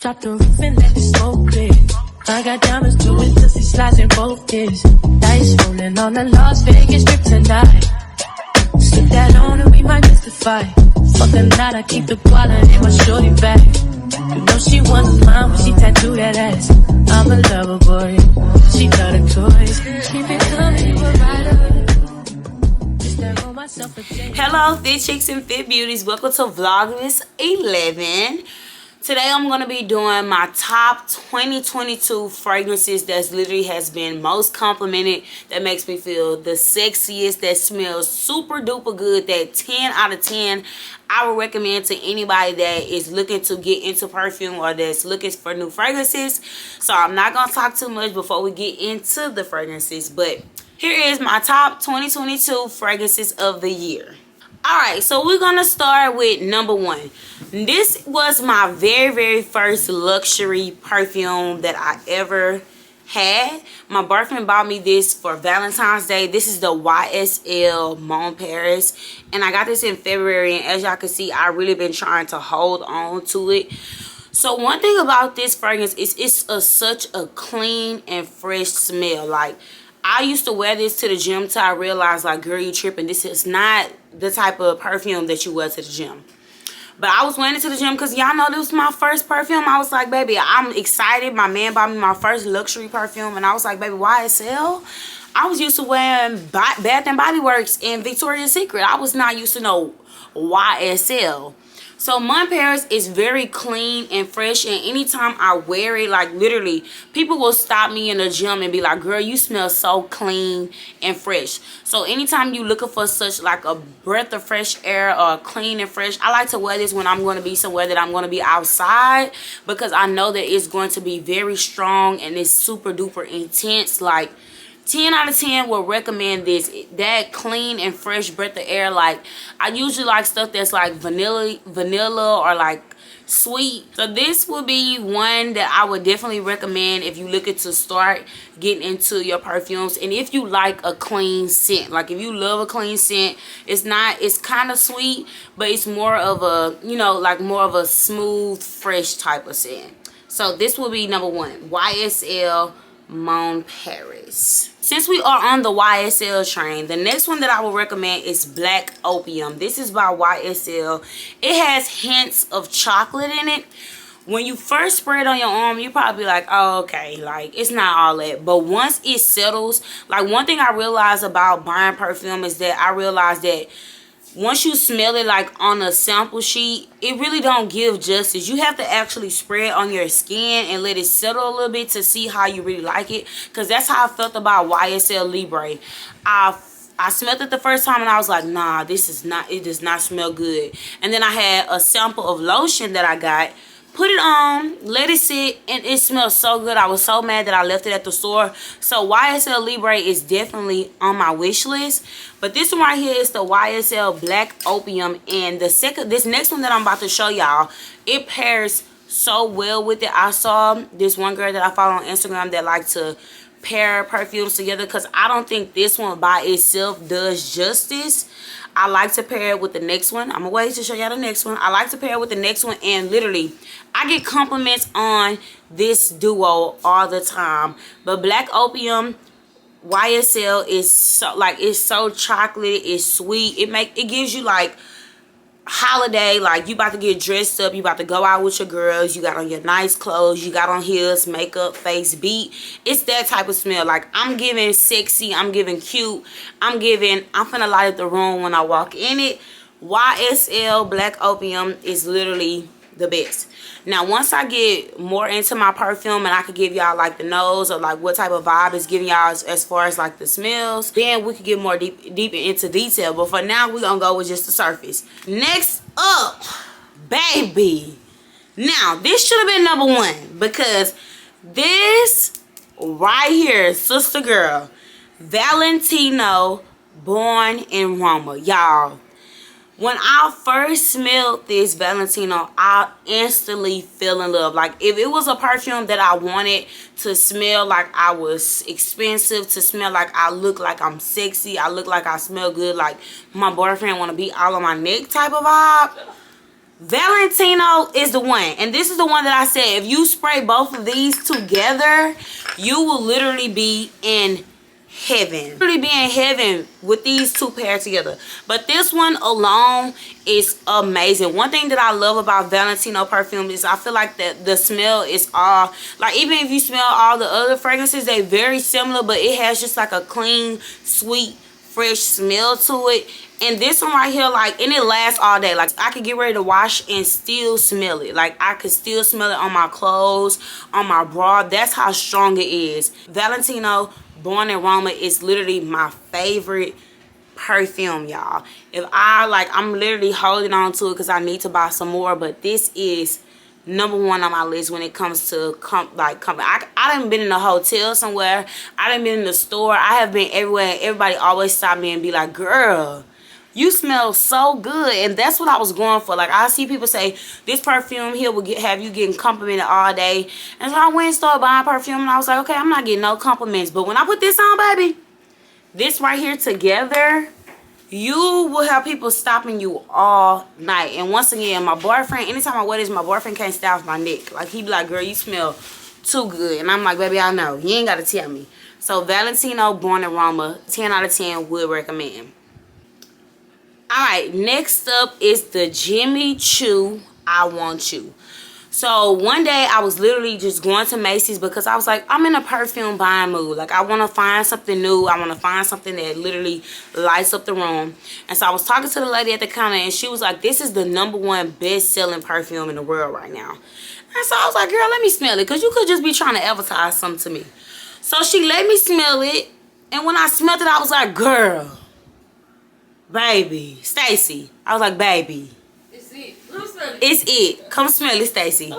Drop the roof and let the smoke clear. I got diamonds doing pussy slides in both ears. Dice rolling on the Las Vegas strip tonight. Slip that on and we might miss the fight. Fuck the night, I keep the wallet in my shorty bag. You know she was mine when she tattooed that ass. I'm a lover boy, she love the toys. Keep it coming, you a rider. Just that roll myself a day. Hello, Fit Chicks and Fit Beauties. Welcome to Vlogmas 11. Today I'm going to be doing my top 2022 fragrances that literally has been most complimented, that makes me feel the sexiest, that smells super duper good, that 10 out of 10 I would recommend to anybody that is looking to get into perfume or that's looking for new fragrances. So I'm not going to talk too much before we get into the fragrances, but here is my top 2022 fragrances of the year. Alright, so we're going to start with number 1. This was my very first luxury perfume that I ever had. My boyfriend bought me this for Valentine's Day. This is the YSL Mon Paris. And I got this in February. And as y'all can see, I've really been trying to hold on to it. So one thing about this fragrance is it's such a clean and fresh smell. Like, I used to wear this to the gym till I realized, like, girl, you tripping. This is not the type of perfume that you wear to the gym. But I was wearing it to the gym because y'all know this was my first perfume. I was like, baby, I'm excited. My man bought me my first luxury perfume. And I was like, baby, YSL? I was used to wearing Bath and Body Works and Victoria's Secret. I was not used to no YSL. So Mon Paris is very clean and fresh, and anytime I wear it, like literally, people will stop me in the gym and be like, girl, you smell so clean and fresh. So anytime you looking for such like a breath of fresh air or clean and fresh, I like to wear this when I'm going to be somewhere that I'm going to be outside, because I know that it's going to be very strong and it's super duper intense. Like 10 out of 10 will recommend this. That clean and fresh breath of air. Like, I usually like stuff that's like vanilla or like sweet. So this would be one that I would definitely recommend if you looking to start getting into your perfumes. And if you like a clean scent, like if you love a clean scent, it's kind of sweet, but it's more of a, you know, like more of a smooth, fresh type of scent. So this will be number 1, YSL Mon Paris. Since we are on the YSL train, the next one that I will recommend is Black Opium. This is by YSL. It has hints of chocolate in it. When you first spray it on your arm, you probably be like, oh, okay, like it's not all that. But once it settles, like one thing I realized about buying perfume is that I realized that once you smell it like on a sample sheet, it really don't give justice. You have to actually spray it on your skin and let it settle a little bit to see how you really like it. Because that's how I felt about YSL Libre. I smelled it the first time and I was like, nah, this is not, it does not smell good. And then I had a sample of lotion that I got. Put it on, let it sit, and it smells so good. I was so mad that I left it at the store. So YSL Libre is definitely on my wish list. But this one right here is the YSL Black Opium. And this next one that I'm about to show y'all, it pairs so well with it. I saw this one girl that I follow on Instagram that like to pair perfumes together, because I don't think this one by itself does justice. I like to pair it with the next one. I'm gonna wait to show y'all the next one. I like to pair it with the next one, and literally I get compliments on this duo all the time. But Black Opium, YSL is so like, it's so chocolatey, it's sweet. It gives you like holiday, like you about to get dressed up, you about to go out with your girls, you got on your nice clothes, you got on heels, makeup, face beat. It's that type of smell. Like, I'm giving sexy, I'm giving cute, I'm finna light up the room when I walk in it. YSL Black Opium is literally the best. Now once I get more into my perfume and I could give y'all like the nose or like what type of vibe is giving y'all as far as like the smells, then we could get more deep into detail. But for now, we're gonna go with just the surface. Next up, baby, now this should have been number 1, because this right here, sister girl, Valentino, Born in Roma. Y'all, when I first smelled this Valentino, I instantly fell in love. Like, if it was a perfume that I wanted to smell like I was expensive, to smell like I look like I'm sexy, I look like I smell good, like my boyfriend want to be all on my neck type of vibe, Valentino is the one, and this is the one that I said if you spray both of these together, you will literally be in heaven. Literally be in heaven with these two paired together. But this one alone is amazing. One thing that I love about Valentino perfume is I feel like that the smell is all, like, even if you smell all the other fragrances, they very similar, but it has just like a clean, sweet, fresh smell to it. And this one right here, like, and it lasts all day. Like, I could get ready to wash and still smell it. Like, I could still smell it on my clothes, on my bra. That's how strong it is. Valentino Born in Roma is literally my favorite perfume, y'all. If I'm literally holding on to it because I need to buy some more. But this is #1 on my list when it comes to company. I done been in a hotel somewhere. I done been in the store. I have been everywhere. Everybody always stop me and be like, girl, you smell so good. And that's what I was going for. Like, I see people say this perfume here will have you getting complimented all day. And so I went and started buying perfume, and I was like, okay, I'm not getting no compliments. But when I put this on, baby, this right here together, you will have people stopping you all night. And once again, my boyfriend, anytime I wear this, my boyfriend can't stay off my neck. Like, he be like, girl, you smell too good. And I'm like, baby, I know. You ain't got to tell me. So Valentino Born in Roma, 10 out of 10 would recommend. Alright, next up is the Jimmy Choo I Want You. So one day I was literally just going to Macy's because I was like, I'm in a perfume buying mood. Like, I want to find something new. I want to find something that literally lights up the room. And so I was talking to the lady at the counter, and she was like, this is the #1 best-selling perfume in the world right now. And so I was like, girl, let me smell it, because you could just be trying to advertise something to me. So she let me smell it, and when I smelled it, I was like, girl, baby, Stacy. I was like, baby, it's it. Let me smell it. It's it. Come smell it, Stacy.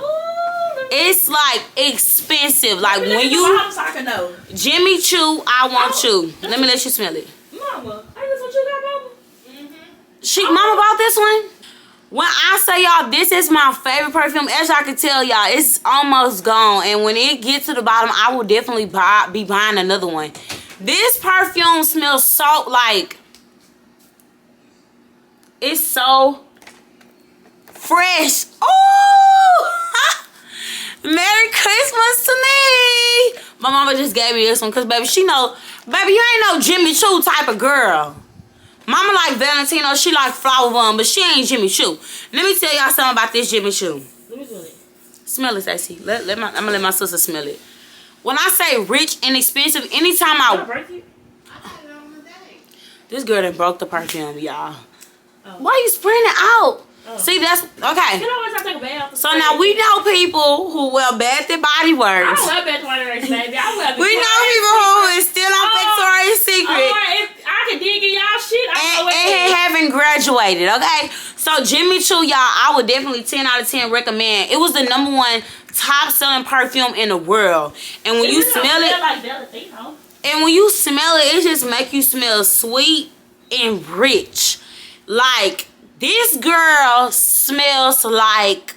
It's like expensive. Like, when you Jimmy Choo, I Want You. Let me let you smell it. Mama, I guess what you got, Mama? Mama bought this one. When I say y'all, this is my favorite perfume. As y'all can tell, y'all, it's almost gone. And when it gets to the bottom, I will definitely be buying another one. This perfume smells so, like, it's so fresh. Oh, Merry Christmas to me. My mama just gave me this one because, baby, she know, baby, you ain't no Jimmy Choo type of girl. Mama like Valentino, she like Flower Bun, but she ain't Jimmy Choo. Let me tell y'all something about this Jimmy Choo. Let me smell it. Smell it, Stacey. I'm gonna let my sister smell it. When I say rich and expensive, anytime I break it? This girl done broke the perfume, y'all. Why you spraying it out? See, that's okay. You know what? I take a bath. So now we know people who wear Bath and Body Works. I wear Bath and Body Works, baby. We know people who is still on Victoria's Secret. I can dig in y'all shit. And haven't graduated, okay? So Jimmy Choo, y'all, I would definitely 10 out of 10 recommend. It was the #1 top selling perfume in the world. And when you smell it, like Valentino. and when you smell it, it just make you smell sweet and rich. Like, this girl smells like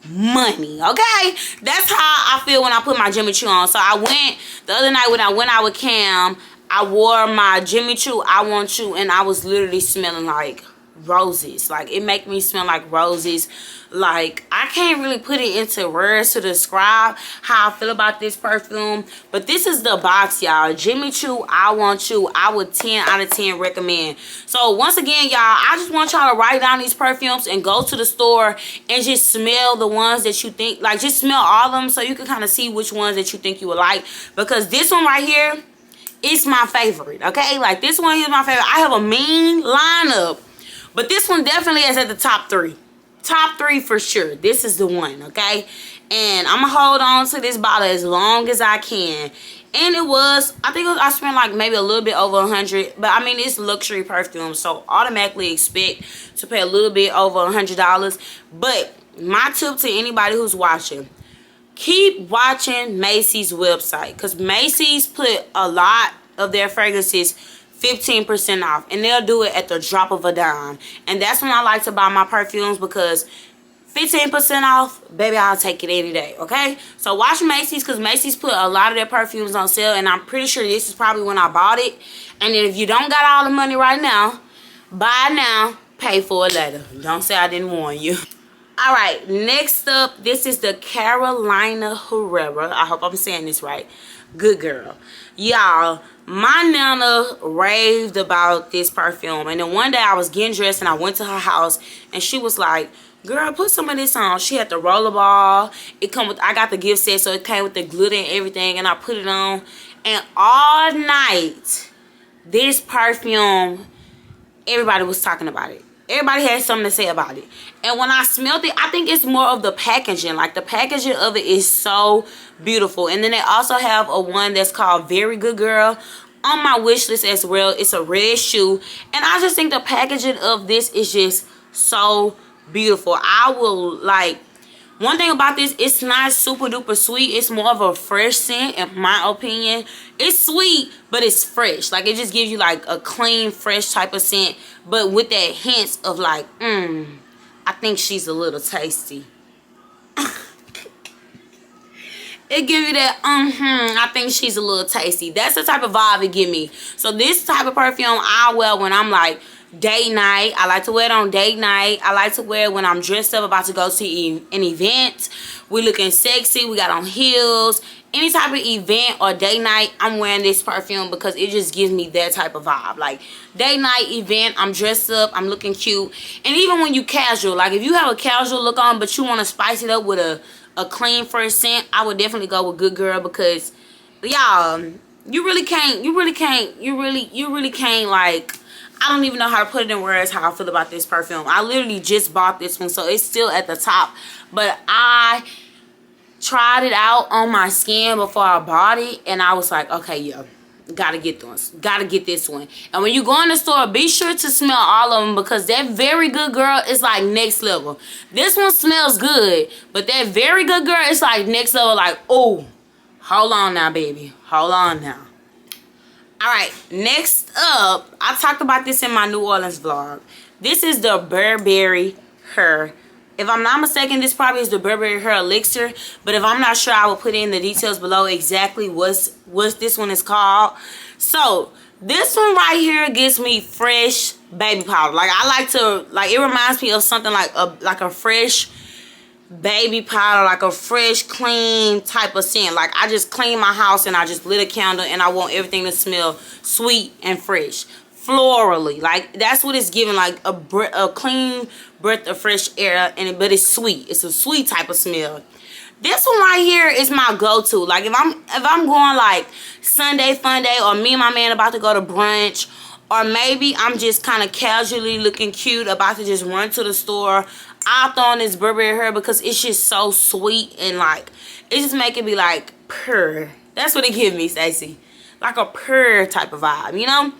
money, okay? That's how I feel when I put my Jimmy Choo on. So I went, the other night when I went out with Cam, I wore my Jimmy Choo I Want You, and I was literally smelling like roses. Like, it make me smell like roses. Like, I can't really put it into words to describe how I feel about this perfume, but this is the box, y'all. Jimmy Choo I Want You. I would 10 out of 10 recommend. So once again, y'all, I just want y'all to write down these perfumes and go to the store and just smell the ones that you think, like, just smell all of them so you can kind of see which ones that you think you would like, because this one right here, it's my favorite, okay? Like, this one here is my favorite. I have a mean lineup, but this one definitely is at the top 3. Top 3 for sure. This is the one, okay? And I'm gonna hold on to this bottle as long as I can. And it was, I think I spent like maybe a little bit over 100, but I mean, it's luxury perfume, so automatically expect to pay a little bit over $100. But my tip to anybody who's watching, keep watching Macy's website, because Macy's put a lot of their fragrances 15% off, and they'll do it at the drop of a dime. And that's when I like to buy my perfumes, because 15% off, baby, I'll take it any day, okay? So watch Macy's, because Macy's put a lot of their perfumes on sale, and I'm pretty sure this is probably when I bought it. And then if you don't got all the money right now, buy now, pay for it later. Don't say I didn't warn you. All right, next up, this is the Carolina Herrera. I hope I'm saying this right. Good girl. Y'all, my nana raved about this perfume. And then one day I was getting dressed and I went to her house and she was like, girl, put some of this on. She had the rollerball. It come with, I got the gift set, so it came with the glitter and everything, and I put it on. And all night, this perfume, everybody was talking about it. Everybody had something to say about it. And when I smelled it, I think it's more of the packaging. Like, the packaging of it is so beautiful. And then they also have a one that's called Very Good Girl on my wish list as well. It's a red shoe. And I just think the packaging of this is just so beautiful. I will, like, one thing about this, it's not super duper sweet. It's more of a fresh scent, in my opinion. It's sweet, but it's fresh. Like, it just gives you like a clean, fresh type of scent, but with that hints of like, I think she's a little tasty. It give you that, I think she's a little tasty. That's the type of vibe it give me. So this type of perfume I wear when I'm like date night. I like to wear it on date night. I like to wear it when I'm dressed up about to go to an event. We looking sexy. We got on heels. Any type of event or date night, I'm wearing this perfume because it just gives me that type of vibe. Like, date night, event, I'm dressed up, I'm looking cute. And even when you casual, like if you have a casual look on but you want to spice it up with a clean fresh scent, I would definitely go with Good Girl because, y'all, you really can't, like, I don't even know how to put it in words how I feel about this perfume. I literally just bought this one, so it's still at the top. But I tried it out on my skin before I bought it, and I was like, okay, yeah, gotta get this. Gotta get this one. And when you go in the store, be sure to smell all of them because that Very Good Girl is like next level. This one smells good, but that Very Good Girl is like next level. Like, oh, hold on now, baby. Hold on now. Alright, next up, I talked about this in my New Orleans vlog. This is the Burberry Her. If I'm not mistaken, this probably is the Burberry Her Elixir. But if I'm not sure, I will put in the details below exactly what this one is called. So, this one right here gives me fresh baby powder. Like, I like to, like, it reminds me of something like a fresh baby powder, like a fresh, clean type of scent. Like, I just clean my house and I just lit a candle and I want everything to smell sweet and fresh, florally. Like, that's what it's giving, like a clean breath of fresh air, but it's sweet. It's a sweet type of smell. This one right here is my go-to. Like, if I'm going like Sunday fun day, or me and my man about to go to brunch, or maybe I'm just kind of casually looking cute about to just run to the store, I'll throw on this Burberry Her because it's just so sweet and like it just make it be like purr. That's what it gives me, Stacey. Like a purr type of vibe, you know?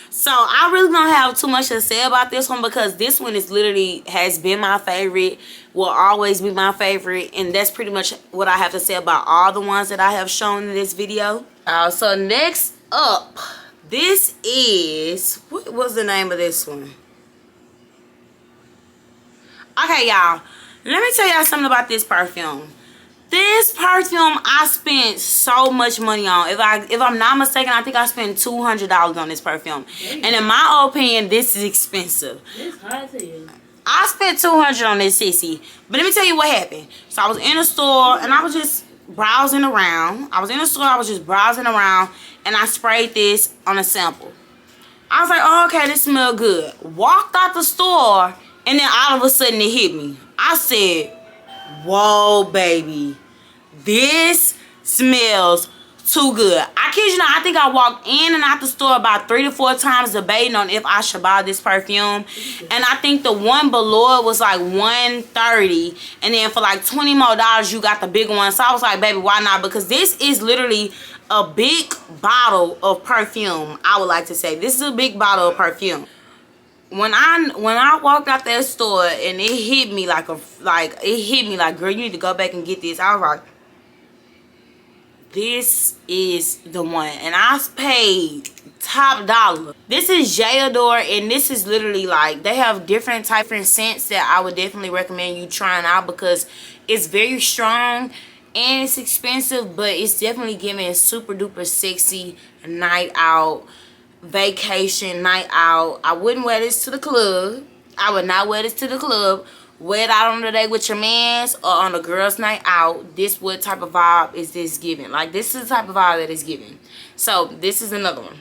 So I really don't have too much to say about this one because this one is literally has been my favorite, will always be my favorite, and that's pretty much what I have to say about all the ones that I have shown in this video. So next up, this is, what was the name of this one? Okay, y'all, let me tell y'all something about this perfume. This perfume I spent so much money on. If I'm not mistaken, I think I spent $200 on this perfume. And in my opinion, this is expensive. It's high to you. I spent $200 on this, sissy. But let me tell you what happened. So I was in the store and I was just browsing around. I was in the store, I was just browsing around, and I sprayed this on a sample. I was like, oh, okay, this smells good. Walked out the store, and then all of a sudden it hit me. I said, whoa, baby, this smells too good. I kid you not, I think I walked in and out the store about 3 to 4 times debating on if I should buy this perfume. And I think the one below it was like $130, and then for like $20 more you got the big one. So I was like, baby, why not? Because this is literally a big bottle of perfume. I would like to say this is a big bottle of perfume. When I walked out that store and it hit me like girl, you need to go back and get this. I was like, this is the one, and I paid top dollar. This is J'adore, and this is literally like they have different scents that I would definitely recommend you trying out because it's very strong and it's expensive, but it's definitely giving super duper sexy night out, vacation night out. I wouldn't wear this to the club. I would not wear this to the club, wear it out on the day with your mans or on a girls' night out, this what type of vibe is this giving. Like, this is the type of vibe that it's giving. So this is another one.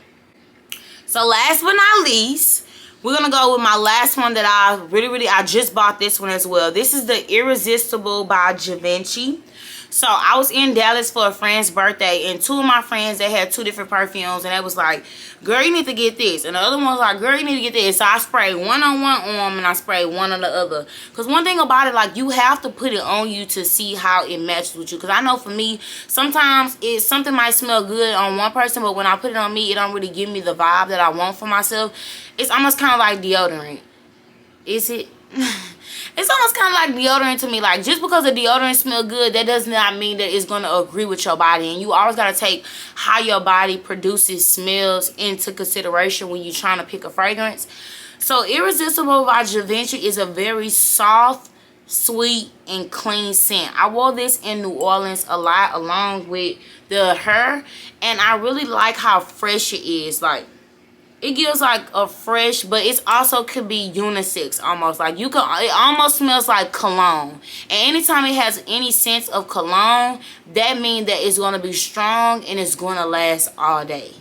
So last but not least, we're gonna go with my last one that I just bought this one as well. This is the Irresistible by Givenchy. So I was in Dallas for a friend's birthday, and two of my friends, they had two different perfumes, and they was like, girl, you need to get this. And the other one was like, girl, you need to get this. So I sprayed one on one arm and I sprayed one on the other. Because one thing about it, like, you have to put it on you to see how it matches with you. Because I know for me, sometimes something might smell good on one person, but when I put it on me, it don't really give me the vibe that I want for myself. It's almost kind of like deodorant. Is it? It's almost kind of like deodorant to me. Like, just because the deodorant smells good, that does not mean that it's going to agree with your body. And you always got to take how your body produces smells into consideration when you're trying to pick a fragrance. So Irresistible by Givenchy is a very soft, sweet, and clean scent. I wore this in New Orleans a lot along with the Her. And I really like how fresh it is. Like, it gives like a fresh, but it also could be unisex almost. Like, you can, it almost smells like cologne. And anytime it has any sense of cologne, that means that it's going to be strong and it's going to last all day.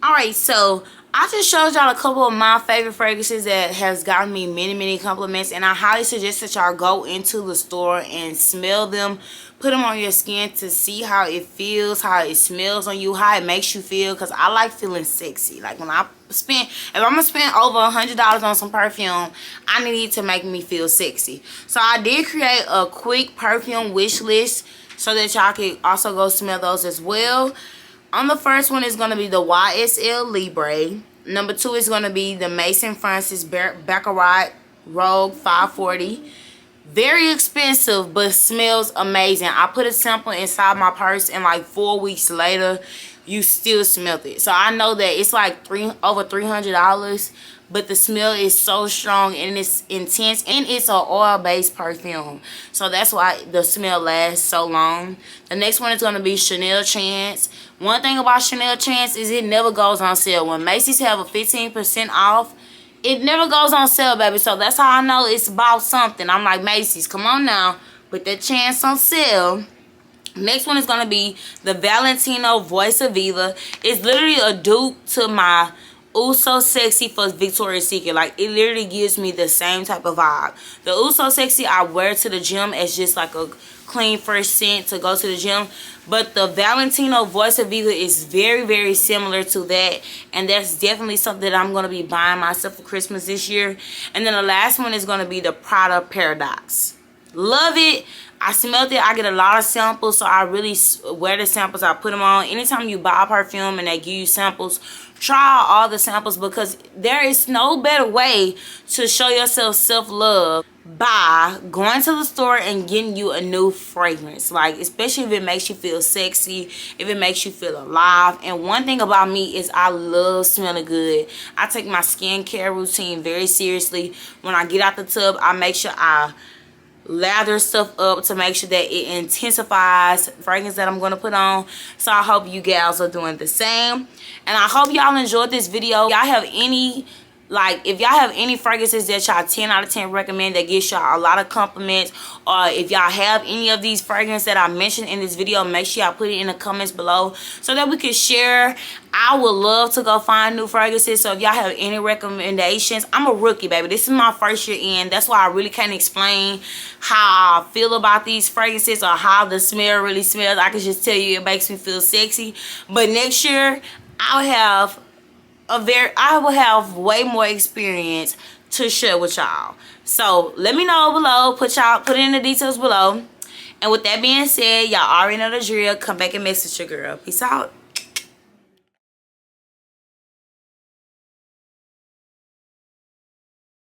Alright, so I just showed y'all a couple of my favorite fragrances that has gotten me many compliments, and I highly suggest that y'all go into the store and smell them, put them on your skin to see how it feels, how it smells on you, how it makes you feel, because I like feeling sexy. Like, when if I'm gonna spend over $100 on some perfume, I need it to make me feel sexy. So I did create a quick perfume wish list so that y'all can also go smell those as well. On the first one is going to be the YSL Libre. Number 2 is going to be the Mason Francis Baccarat Rogue 540. Very expensive, but smells amazing. I put a sample inside my purse, and like 4 weeks later, you still smelled it. So I know that it's like over $300, but the smell is so strong and it's intense, and it's an oil-based perfume. So that's why the smell lasts so long. The next one is going to be Chanel Chance. One thing about Chanel Chance is it never goes on sale. When Macy's have a 15% off, it never goes on sale, baby. So that's how I know it's about something. I'm like, Macy's, come on now, put that Chance on sale. Next one is going to be the Valentino Voice of Viva. It's literally a dupe to my Ooh So Sexy for Victoria's Secret. Like, it literally gives me the same type of vibe. The Ooh So Sexy I wear to the gym as just like a clean, fresh scent to go to the gym. But the Valentino Voice of Viva is very similar to that. And that's definitely something that I'm going to be buying myself for Christmas this year. And then the last one is going to be the Prada Paradox. Love it. I smelled it. I get a lot of samples, so I really wear the samples. I put them on. Anytime you buy a perfume and they give you samples, try all the samples, because there is no better way to show yourself self-love by going to the store and getting you a new fragrance. Like, especially if it makes you feel sexy, if it makes you feel alive. And one thing about me is I love smelling good. I take my skincare routine very seriously. When I get out the tub, I make sure I lather stuff up to make sure that it intensifies the fragrance that I'm going to put on. So I hope you gals are doing the same, and I hope y'all enjoyed this video. Y'all have any, like, if y'all have any fragrances that y'all 10 out of 10 recommend that gives y'all a lot of compliments, or if y'all have any of these fragrances that I mentioned in this video, make sure y'all put it in the comments below so that we can share. I would love to go find new fragrances. So if y'all have any recommendations, I'm a rookie, baby. This is my first year in. That's why I really can't explain how I feel about these fragrances or how the smell really smells. I can just tell you it makes me feel sexy. But next year, I will have way more experience to share with y'all. So let me know below. Put it in the details below. And with that being said, y'all already know the drill. Come back and message your girl. Peace out.